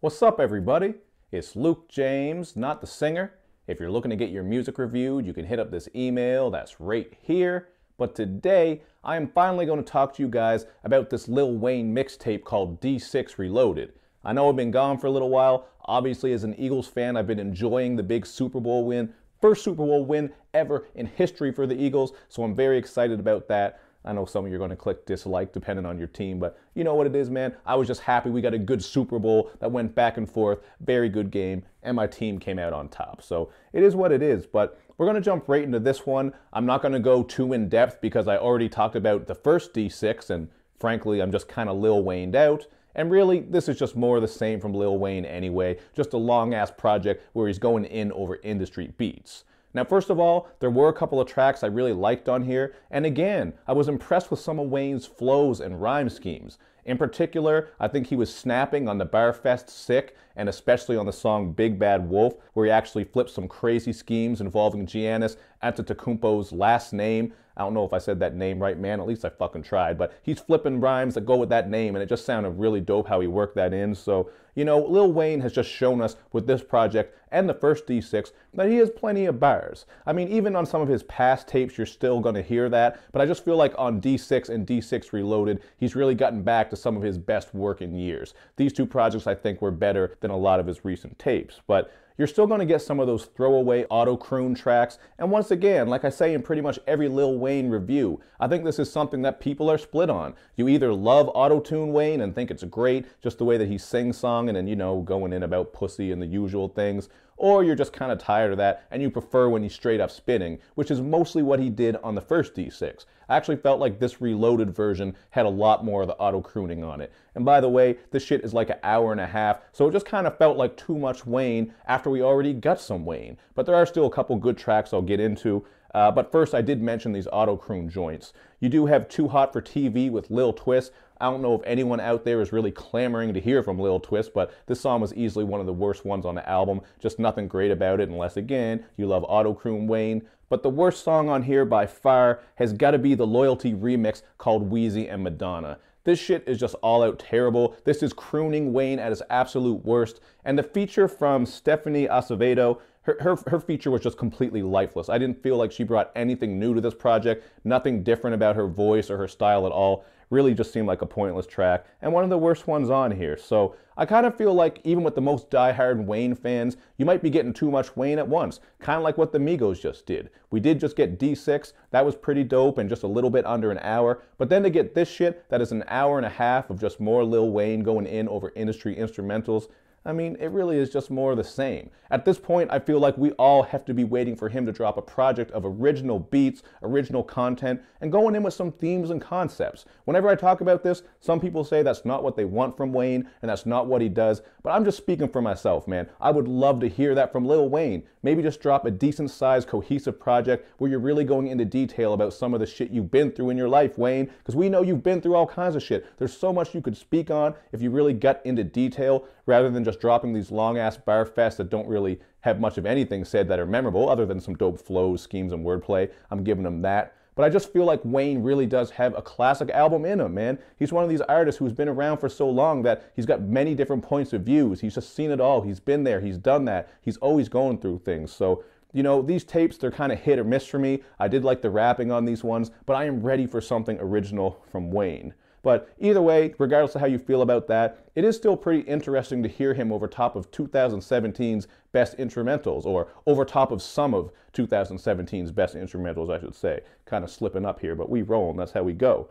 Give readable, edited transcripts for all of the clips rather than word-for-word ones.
What's up, everybody? It's Luke James, not the singer. If you're looking to get your music reviewed, you can hit up this email that's right here. But today, I am finally going to talk to you guys about this Lil Wayne mixtape called D6 Reloaded. I know I've been gone for a little while. Obviously, as an Eagles fan, I've been enjoying the big Super Bowl win. First Super Bowl win ever in history for the Eagles, so I'm very excited about that. I know some of you are going to click dislike depending on your team, but you know what it is, man. I was just happy we got a good Super Bowl that went back and forth. Very good game, and my team came out on top. So it is what it is, but we're going to jump right into this one. I'm not going to go too in depth because I already talked about the first D6, and frankly, I'm just kind of Lil Wayne'd out. And really, this is just more of the same from Lil Wayne anyway, just a long-ass project where he's going in over industry beats. Now, first of all, there were a couple of tracks I really liked on here, and again, I was impressed with some of Wayne's flows and rhyme schemes. In particular, I think he was snapping on the Barfest Sick, and especially on the song Big Bad Wolf, where he actually flipped some crazy schemes involving Giannis Antetokounmpo's last name. I don't know if I said that name right, man. At least I fucking tried. But he's flipping rhymes that go with that name, and it just sounded really dope how he worked that in. So, you know, Lil Wayne has just shown us with this project and the first D6 that he has plenty of bars. I mean, even on some of his past tapes, you're still going to hear that. But I just feel like on D6 and D6 Reloaded, he's really gotten back to some of his best work in years. These two projects, I think, were better than a lot of his recent tapes. But you're still going to get some of those throwaway auto-croon tracks. And once again, like I say in pretty much every Lil Wayne review, I think this is something that people are split on. You either love auto-tune Wayne and think it's great, just the way that he's sing-songing and, you know, going in about pussy and the usual things, or you're just kind of tired of that and you prefer when he's straight up spitting, which is mostly what he did on the first D6. I actually felt like this reloaded version had a lot more of the auto-crooning on it. And by the way, this shit is like an hour and a half, so it just kind of felt like too much Wayne after we already got some Wayne. But there are still a couple good tracks I'll get into. But first, I did mention these auto-croon joints. You do have Too Hot for TV with Lil Twist. I don't know if anyone out there is really clamoring to hear from Lil Twist, but this song was easily one of the worst ones on the album. Just nothing great about it, unless, again, you love auto-croon Wayne. But the worst song on here by far has got to be the Loyalty remix called Weezy and Madonna. This shit is just all out terrible. This is crooning Wayne at his absolute worst. And the feature from Stephanie Acevedo, her feature was just completely lifeless. I didn't feel like she brought anything new to this project, nothing different about her voice or her style at all. Really just seemed like a pointless track, and one of the worst ones on here. So I kind of feel like even with the most diehard Wayne fans, you might be getting too much Wayne at once, kind of like what the Migos just did. We did just get D6, that was pretty dope and just a little bit under an hour, but then to get this shit that is an hour and a half of just more Lil Wayne going in over industry instrumentals, I mean, it really is just more of the same. At this point, I feel like we all have to be waiting for him to drop a project of original beats, original content, and going in with some themes and concepts. Whenever I talk about this, some people say that's not what they want from Wayne, and that's not what he does, but I'm just speaking for myself, man. I would love to hear that from Lil Wayne. Maybe just drop a decent-sized, cohesive project where you're really going into detail about some of the shit you've been through in your life, Wayne, because we know you've been through all kinds of shit. There's so much you could speak on if you really got into detail, rather than just dropping these long-ass bar fests that don't really have much of anything said that are memorable, other than some dope flows, schemes, and wordplay. I'm giving him that. But I just feel like Wayne really does have a classic album in him, man. He's one of these artists who's been around for so long that he's got many different points of views. He's just seen it all. He's been there. He's done that. He's always going through things. So, you know, these tapes, they're kind of hit or miss for me. I did like the rapping on these ones, but I am ready for something original from Wayne. But either way, regardless of how you feel about that, it is still pretty interesting to hear him over top of 2017's best instrumentals, or over top of some of 2017's best instrumentals, I should say. Kind of slipping up here, but we roll, and that's how we go.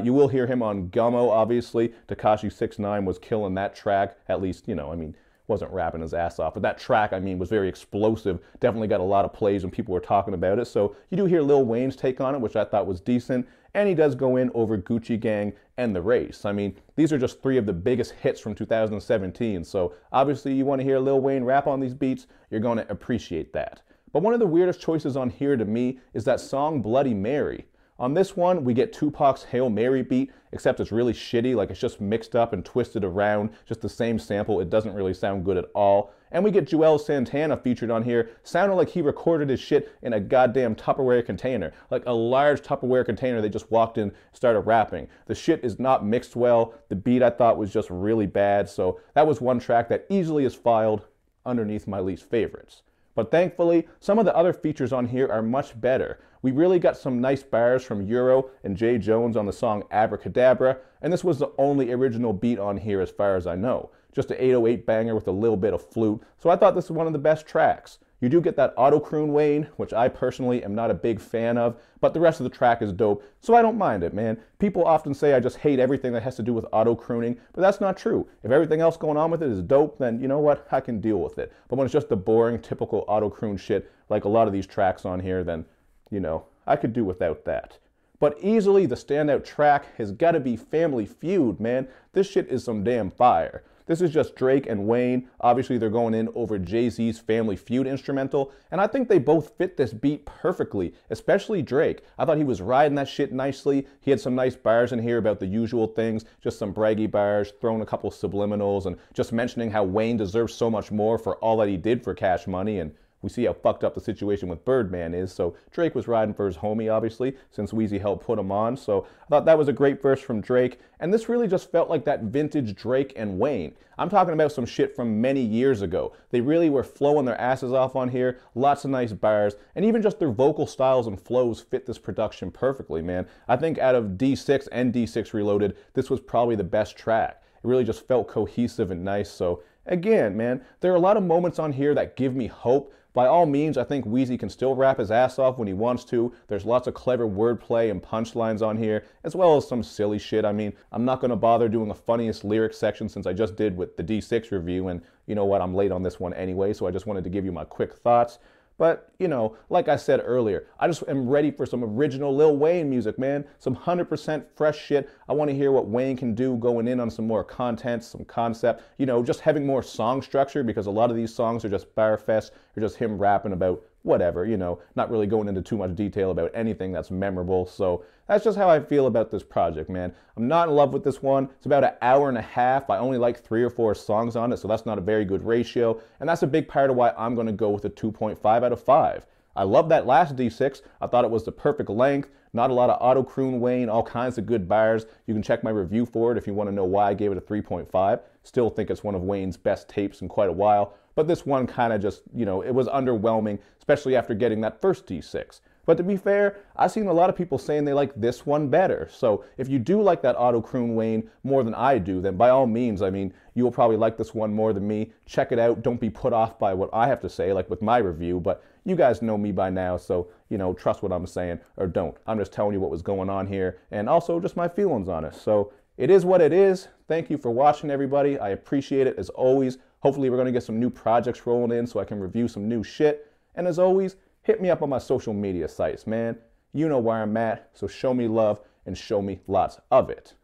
You will hear him on Gummo, obviously. Tekashi 6ix9ine was killing that track, at least, you know, I mean, wasn't rapping his ass off, but that track, I mean, was very explosive. Definitely got a lot of plays when people were talking about it. So you do hear Lil Wayne's take on it, which I thought was decent. And he does go in over Gucci Gang and The Race. I mean, these are just three of the biggest hits from 2017. So obviously you want to hear Lil Wayne rap on these beats, you're going to appreciate that. But one of the weirdest choices on here to me is that song Bloody Mary. On this one, we get Tupac's Hail Mary beat, except it's really shitty, like it's just mixed up and twisted around, just the same sample. It doesn't really sound good at all. And we get Joel Santana featured on here, sounding like he recorded his shit in a goddamn Tupperware container, like a large Tupperware container. They just walked in, started rapping. The shit is not mixed well. The beat I thought was just really bad, so that was one track that easily is filed underneath my least favorites. But thankfully, some of the other features on here are much better. We really got some nice bars from Euro and Jay Jones on the song Abracadabra, and this was the only original beat on here as far as I know. Just an 808 banger with a little bit of flute, so I thought this was one of the best tracks. You do get that auto-croon Wayne, which I personally am not a big fan of, but the rest of the track is dope, so I don't mind it, man. People often say I just hate everything that has to do with auto-crooning, but that's not true. If everything else going on with it is dope, then you know what? I can deal with it. But when it's just the boring, typical auto-croon shit, like a lot of these tracks on here, then, you know, I could do without that. But easily the standout track has got to be Family Feud, man. This shit is some damn fire. This is just Drake and Wayne. Obviously, they're going in over Jay-Z's Family Feud instrumental, and I think they both fit this beat perfectly, especially Drake. I thought he was riding that shit nicely. He had some nice bars in here about the usual things, just some braggy bars, throwing a couple subliminals, and just mentioning how Wayne deserves so much more for all that he did for Cash Money, and we see how fucked up the situation with Birdman is, so Drake was riding for his homie, obviously, since Weezy helped put him on, so I thought that was a great verse from Drake, and this really just felt like that vintage Drake and Wayne. I'm talking about some shit from many years ago. They really were flowing their asses off on here, lots of nice bars, and even just their vocal styles and flows fit this production perfectly, man. I think out of D6 and D6 Reloaded, this was probably the best track. It really just felt cohesive and nice, so again, man, there are a lot of moments on here that give me hope. By all means, I think Weezy can still rap his ass off when he wants to. There's lots of clever wordplay and punchlines on here, as well as some silly shit. I mean, I'm not going to bother doing a funniest lyrics section since I just did with the D6 review, and you know what, I'm late on this one anyway, so I just wanted to give you my quick thoughts. But, you know, like I said earlier, I just am ready for some original Lil Wayne music, man. Some 100% fresh shit. I want to hear what Wayne can do going in on some more content, some concept. You know, just having more song structure, because a lot of these songs are just bar fest or just him rapping about whatever, you know, not really going into too much detail about anything that's memorable. So that's just how I feel about this project, man. I'm not in love with this one. It's about an hour and a half. I only like 3 or 4 songs on it, so that's not a very good ratio. And that's a big part of why I'm going to go with a 2.5 out of 5. I love that last D6. I thought it was the perfect length. Not a lot of auto-croon Wayne, all kinds of good bars. You can check my review for it if you want to know why I gave it a 3.5. Still think it's one of Wayne's best tapes in quite a while. But this one kind of just, you know, it was underwhelming, especially after getting that first D6. But to be fair, I've seen a lot of people saying they like this one better. So if you do like that auto-croon Wayne more than I do, then by all means, I mean, you will probably like this one more than me. Check it out. Don't be put off by what I have to say, like with my review. But you guys know me by now, so, you know, trust what I'm saying or don't. I'm just telling you what was going on here and also just my feelings on it. So it is what it is. Thank you for watching, everybody. I appreciate it as always. Hopefully we're going to get some new projects rolling in so I can review some new shit. And as always, hit me up on my social media sites, man. You know where I'm at, so show me love and show me lots of it.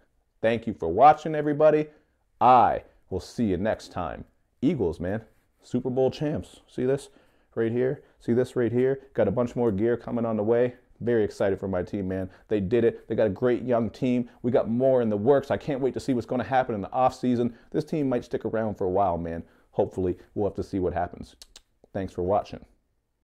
Thank you for watching, everybody. I will see you next time. Eagles, man. Super Bowl champs. See this right here? See this right here? Got a bunch more gear coming on the way. Very excited for my team, man. They did it. They got a great young team. We got more in the works. I can't wait to see what's going to happen in the offseason. This team might stick around for a while, man. Hopefully, we'll have to see what happens. Thanks for watching.